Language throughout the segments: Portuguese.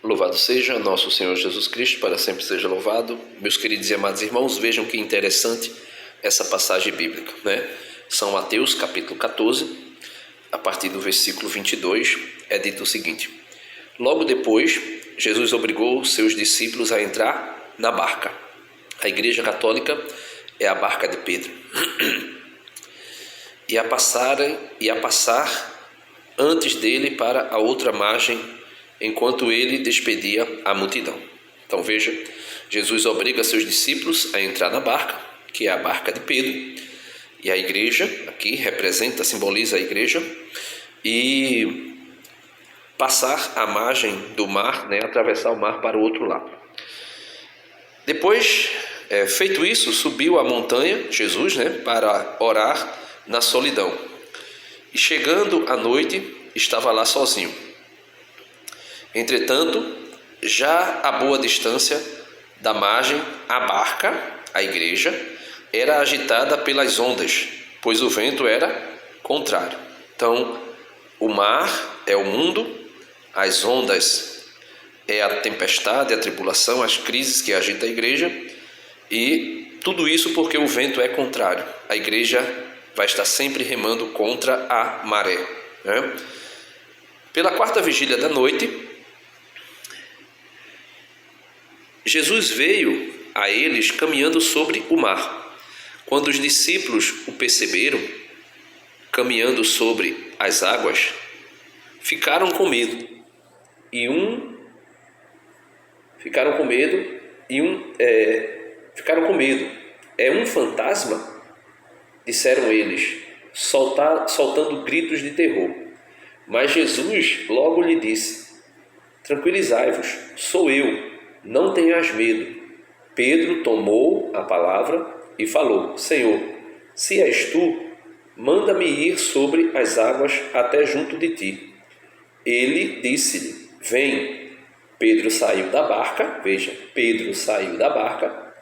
Louvado seja nosso Senhor Jesus Cristo, para sempre seja louvado. Meus queridos e amados irmãos, vejam que interessante essa passagem bíblica, né? São Mateus, capítulo 14, a partir do versículo 22, é dito o seguinte: logo depois, Jesus obrigou seus discípulos a entrar na barca. A Igreja Católica é a barca de Pedro. e a passar antes dele para a outra margem, enquanto ele despedia a multidão. Então veja, Jesus obriga seus discípulos a entrar na barca, que é a barca de Pedro, e a igreja, aqui representa, simboliza a igreja, e passar a margem do mar, né, atravessar o mar para o outro lado. Depois, feito isso, subiu a montanha, Jesus, né, para orar na solidão. E chegando à noite, estava lá sozinho. Entretanto, já a boa distância da margem, a barca, a igreja, era agitada pelas ondas, pois o vento era contrário. Então, o mar é o mundo, as ondas é a tempestade, a tribulação, as crises que agitam a igreja, e tudo isso porque o vento é contrário. A igreja vai estar sempre remando contra a maré, né? Pela quarta vigília da noite, Jesus veio a eles caminhando sobre o mar. Quando os discípulos o perceberam, caminhando sobre as águas, ficaram com medo. É um fantasma, disseram eles, soltando gritos de terror. Mas Jesus logo lhe disse: tranquilizai-vos, sou eu, não tenhas medo. Pedro tomou a palavra e falou: Senhor, se és tu, manda-me ir sobre as águas até junto de ti. Ele disse-lhe: vem. Pedro saiu da barca, veja, Pedro saiu da barca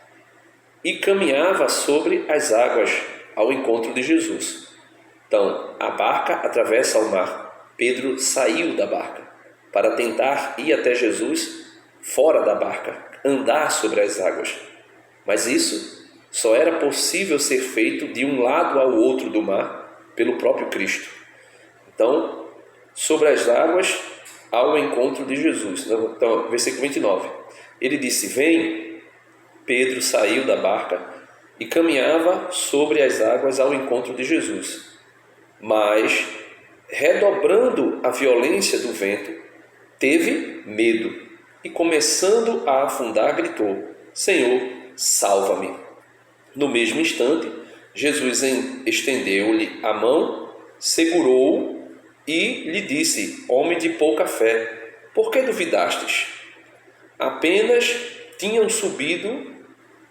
e caminhava sobre as águas ao encontro de Jesus. Então, a barca atravessa o mar. Pedro saiu da barca para tentar ir até Jesus fora da barca, andar sobre as águas. Mas isso só era possível ser feito de um lado ao outro do mar pelo próprio Cristo. Então, sobre as águas ao encontro de Jesus. Então, versículo 29. Ele disse: vem. Pedro saiu da barca e caminhava sobre as águas ao encontro de Jesus. Mas, redobrando a violência do vento, teve medo e, começando a afundar, gritou: Senhor, salva-me. No mesmo instante, Jesus estendeu-lhe a mão, segurou-o e lhe disse: homem de pouca fé, por que duvidastes? Apenas tinham subido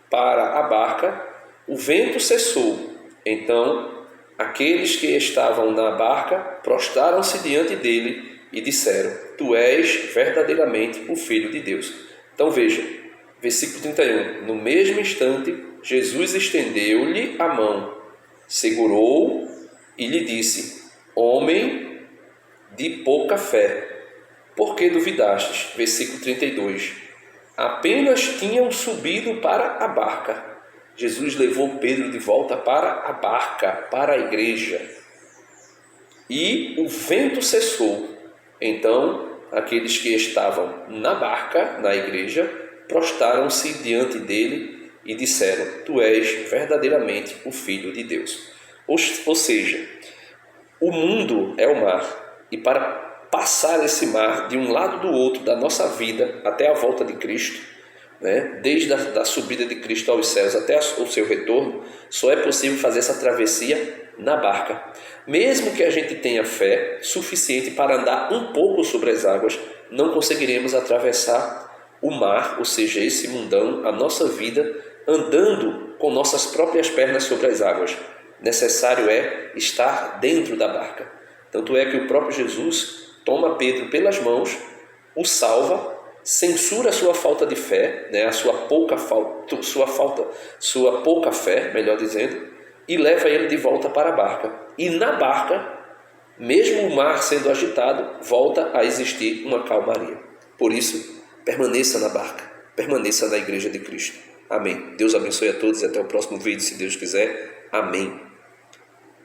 para a barca, o vento cessou. Então, aqueles que estavam na barca prostraram-se diante dele e disseram: tu és verdadeiramente o Filho de Deus. Então veja, versículo 31. No mesmo instante, Jesus estendeu-lhe a mão, segurou-o e lhe disse: homem de pouca fé, por que duvidastes? Versículo 32. Apenas tinham subido para a barca. Jesus levou Pedro de volta para a barca, para a igreja. E o vento cessou. Então, aqueles que estavam na barca, na igreja, prostraram-se diante dele e disseram: tu és verdadeiramente o Filho de Deus. Ou seja, o mundo é o mar, e para passar esse mar de um lado do outro da nossa vida até a volta de Cristo, né, desde a subida de Cristo aos céus até o seu retorno, só é possível fazer essa travessia na barca. Mesmo que a gente tenha fé suficiente para andar um pouco sobre as águas, não conseguiremos atravessar o mar, ou seja, esse mundão, a nossa vida, andando com nossas próprias pernas sobre as águas. Necessário é estar dentro da barca. Tanto é que o próprio Jesus toma Pedro pelas mãos, o salva, censura a sua falta de fé, né, sua pouca fé, melhor dizendo, e leva ele de volta para a barca. E na barca, mesmo o mar sendo agitado, volta a existir uma calmaria. Por isso, permaneça na barca, permaneça na Igreja de Cristo. Amém. Deus abençoe a todos e até o próximo vídeo, se Deus quiser. Amém.